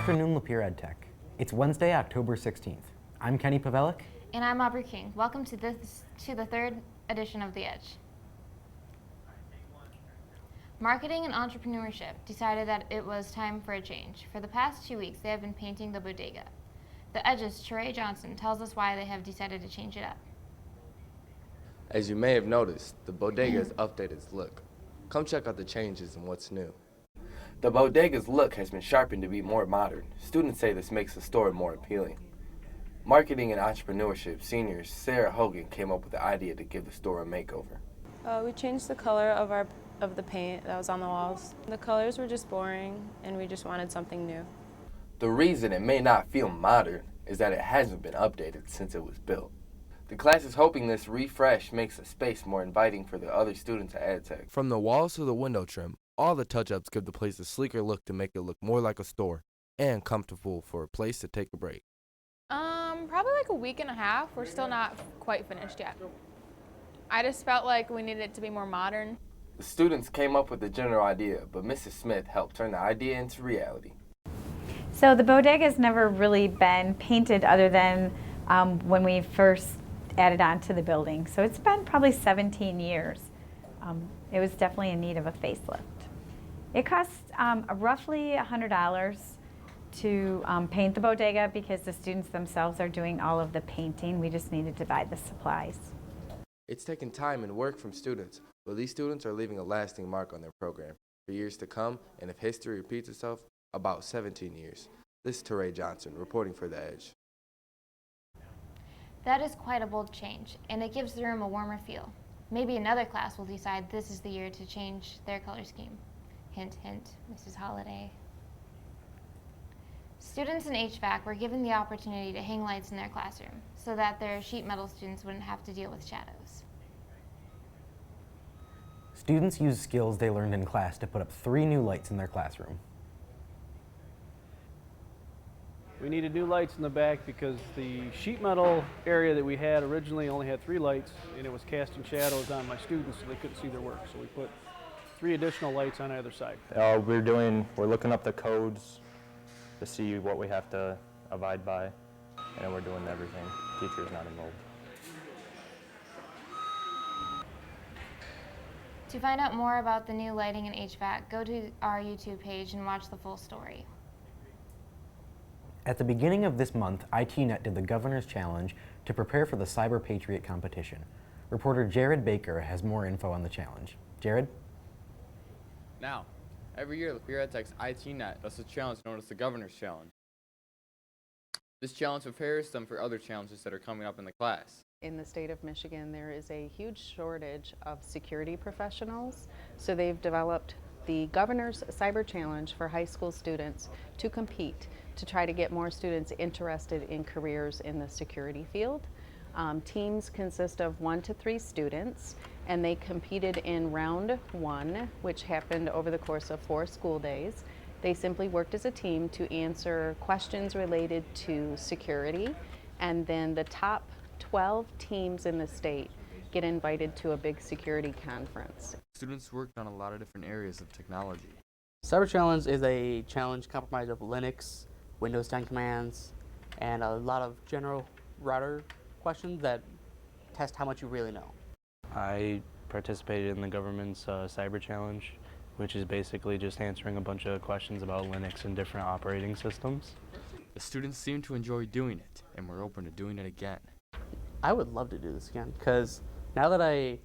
afternoon, Lapeer EdTech. It's Wednesday, October 16th. I'm Kenny Pavelik. And I'm Aubrey King. Welcome to the third edition of The Edge. Marketing and Entrepreneurship decided that it was time for a change. For the past 2 weeks, they have been painting the bodega. The Edge's Trey Johnson tells us why they have decided to change it up. As you may have noticed, the bodega has updated its look. Come check out the changes and what's new. The bodega's look has been sharpened to be more modern. Students say this makes the store more appealing. Marketing and Entrepreneurship senior Sarah Hogan came up with the idea to give the store a makeover. We changed the color of the paint that was on the walls. The colors were just boring, and we just wanted something new. The reason it may not feel modern is that it hasn't been updated since it was built. The class is hoping this refresh makes the space more inviting for the other students at EdTech. From the walls to the window trim, all the touch-ups give the place a sleeker look to make it look more like a store and comfortable for a place to take a break. Probably like a week and a half. We're still not quite finished yet. I just felt like we needed it to be more modern. The students came up with the general idea, but Mrs. Smith helped turn the idea into reality. So the bodega's never really been painted other than when we first added on to the building. So it's been probably 17 years. It was definitely in need of a facelift. It costs roughly $100 to paint the bodega because the students themselves are doing all of the painting. We just need to divide the supplies. It's taken time and work from students, but these students are leaving a lasting mark on their program for years to come, and if history repeats itself, about 17 years. This is Trey Johnson reporting for The Edge. That is quite a bold change, and it gives the room a warmer feel. Maybe another class will decide this is the year to change their color scheme. Hint, hint, Mrs. Holliday. Students in HVAC were given the opportunity to hang lights in their classroom so that their sheet metal students wouldn't have to deal with shadows. Students used skills they learned in class to put up 3 new lights in their classroom. We needed new lights in the back because the sheet metal area that we had originally only had 3 lights, and it was casting shadows on my students so they couldn't see their work. So we put 3 additional lights on either side. We're looking up the codes to see what we have to abide by, and then we're doing everything. Teacher's not involved. To find out more about the new lighting in HVAC, go to our YouTube page and watch the full story. At the beginning of this month, ITNET did the Governor's Challenge to prepare for the Cyber Patriot competition. Reporter Jared Baker has more info on the challenge. Jared? Now, every year Lapeer EdTech's ITNET does a challenge known as the Governor's Challenge. This challenge prepares them for other challenges that are coming up in the class. In the state of Michigan, there is a huge shortage of security professionals, so they've developed the Governor's Cyber Challenge for high school students to compete to try to get more students interested in careers in the security field. Teams consist of 1 to 3 students, and they competed in round 1, which happened over the course of 4 school days. They simply worked as a team to answer questions related to security, and then the top 12 teams in the state get invited to a big security conference. Students worked on a lot of different areas of technology. Cyber Challenge is a challenge comprised of Linux, Windows 10 commands, and a lot of general router questions that test how much you really know. I participated in the government's Cyber Challenge, which is basically just answering a bunch of questions about Linux and different operating systems. The students seem to enjoy doing it, and we're open to doing it again. I would love to do this again, because now that I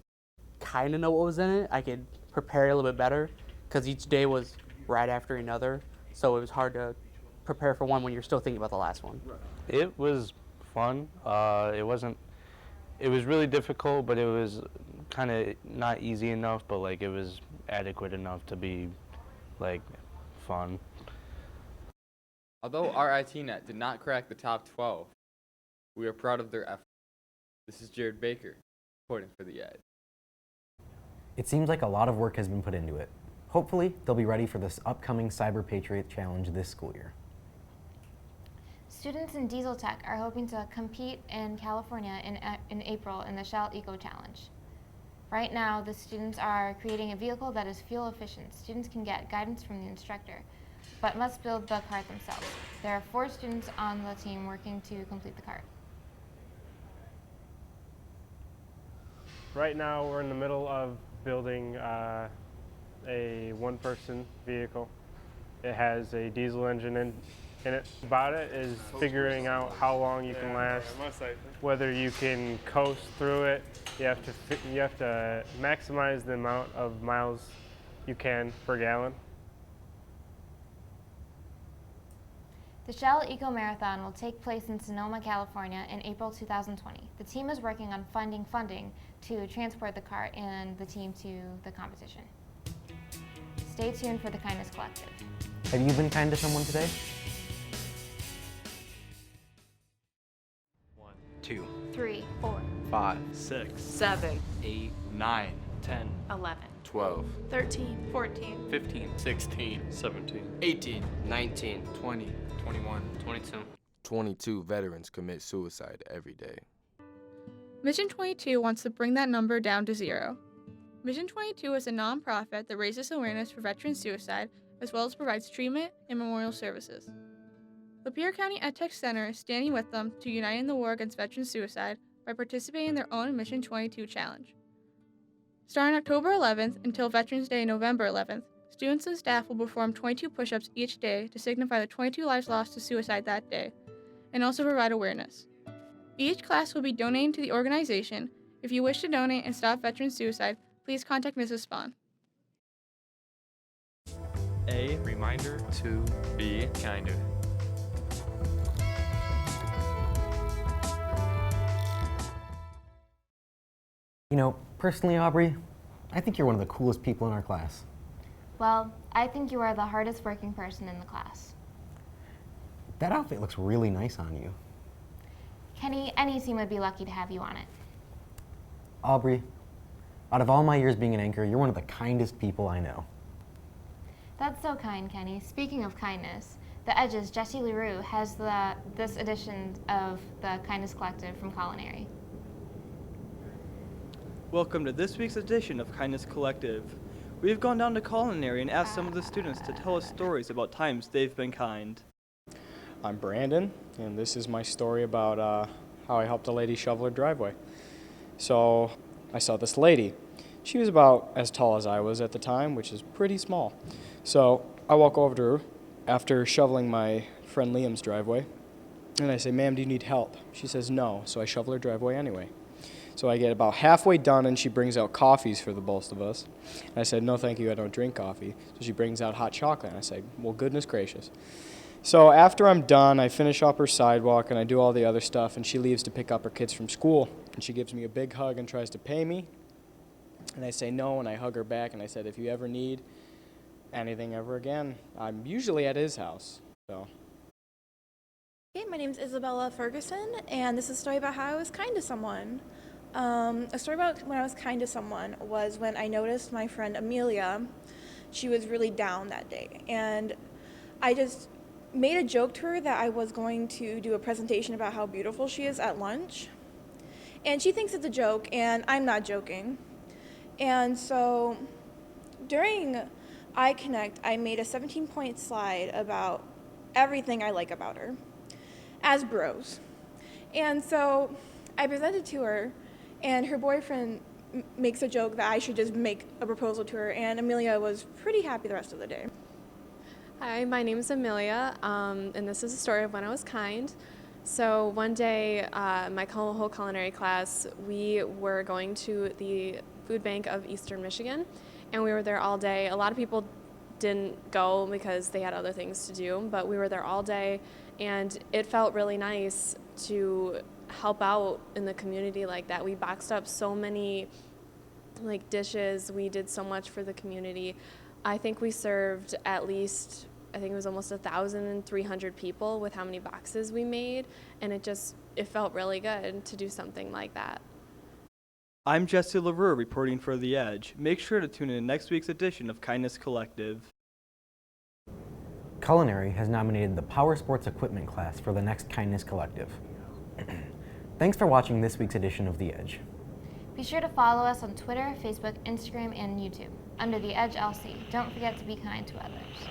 kind of know what was in it, I could prepare a little bit better, because each day was right after another, so it was hard to prepare for one when you're still thinking about the last one. It was fun. It was really difficult, but it was kind of not easy enough, but like it was adequate enough to be like fun. Although our ITNET did not crack the top 12, we are proud of their effort. This is Jared Baker, reporting for The Edge. It seems like a lot of work has been put into it. Hopefully, they'll be ready for this upcoming Cyber Patriot Challenge this school year. Students in Diesel Tech are hoping to compete in California in April in the Shell Eco Challenge. Right now, the students are creating a vehicle that is fuel efficient. Students can get guidance from the instructor but must build the cart themselves. There are 4 students on the team working to complete the cart. Right now we're in the middle of building a one-person vehicle. It has a diesel engine in it. About it is figuring out how long you can last, whether you can coast through it. You have to maximize the amount of miles you can per gallon. The Shell Eco Marathon will take place in Sonoma, California in April 2020. The team is working on finding funding to transport the cart and the team to the competition. Stay tuned for the Kindness Collective. Have you been kind to someone today? 1, 2, 3, 4, 5, 6, 7, 8, 9, 10, 11, 12, 13, 14, 15, 16, 17, 18, 19, 20, 21, 22. 22 veterans commit suicide every day. Mission 22 wants to bring that number down to 0. Mission 22 is a nonprofit that raises awareness for veteran suicide as well as provides treatment and memorial services. Lapeer County EdTech Center is standing with them to unite in the war against veteran suicide by participating in their own Mission 22 challenge. Starting October 11th until Veterans Day, November 11th, students and staff will perform 22 push-ups each day to signify the 22 lives lost to suicide that day, and also provide awareness. Each class will be donating to the organization. If you wish to donate and stop veteran suicide, please contact Mrs. Spahn. A reminder to be kinder. You know, personally, Aubrey, I think you're one of the coolest people in our class. Well, I think you are the hardest working person in the class. That outfit looks really nice on you. Kenny, any team would be lucky to have you on it. Aubrey, out of all my years being an anchor, you're one of the kindest people I know. That's so kind, Kenny. Speaking of kindness, the Edge's Jessie LaRue has this edition of the Kindness Collective from Culinary. Welcome to this week's edition of Kindness Collective. We've gone down to Culinary and asked some of the students to tell us stories about times they've been kind. I'm Brandon, and this is my story about how I helped a lady shovel her driveway. So I saw this lady. She was about as tall as I was at the time, which is pretty small. So I walk over to her after shoveling my friend Liam's driveway, and I say, "Ma'am, do you need help?" She says no, so I shovel her driveway anyway. So I get about halfway done, and she brings out coffees for the both of us. And I said, "No, thank you, I don't drink coffee." So she brings out hot chocolate, and I say, "Well, goodness gracious." So after I'm done, I finish up her sidewalk, and I do all the other stuff, and she leaves to pick up her kids from school. And she gives me a big hug and tries to pay me. And I say no, and I hug her back, and I said, "If you ever need anything ever again, I'm usually at his house." So. Hey, my name is Isabella Ferguson, and this is a story about how I was kind to someone. A story about when I was kind to someone was when I noticed my friend Amelia. She was really down that day, and I just made a joke to her that I was going to do a presentation about how beautiful she is at lunch. And she thinks it's a joke, and I'm not joking. And so during ITNET, I made a 17-point slide about everything I like about her as bros. And so I presented to her, and her boyfriend makes a joke that I should just make a proposal to her, and Amelia was pretty happy the rest of the day. Hi, my name is Amelia, and this is a story of when I was kind. So one day, my whole culinary class, we were going to the food bank of Eastern Michigan, and we were there all day. A lot of people didn't go because they had other things to do, but we were there all day, and it felt really nice to help out in the community like that. We boxed up so many dishes. We did so much for the community. I think we served at least, I think it was almost 1,300 people with how many boxes we made, and it felt really good to do something like that. I'm Jesse LaRue reporting for The Edge. Make sure to tune in next week's edition of Kindness Collective. Culinary has nominated the Power Sports Equipment class for the next Kindness Collective. Thanks for watching this week's edition of The Edge. Be sure to follow us on Twitter, Facebook, Instagram, and YouTube under The Edge LC. Don't forget to be kind to others.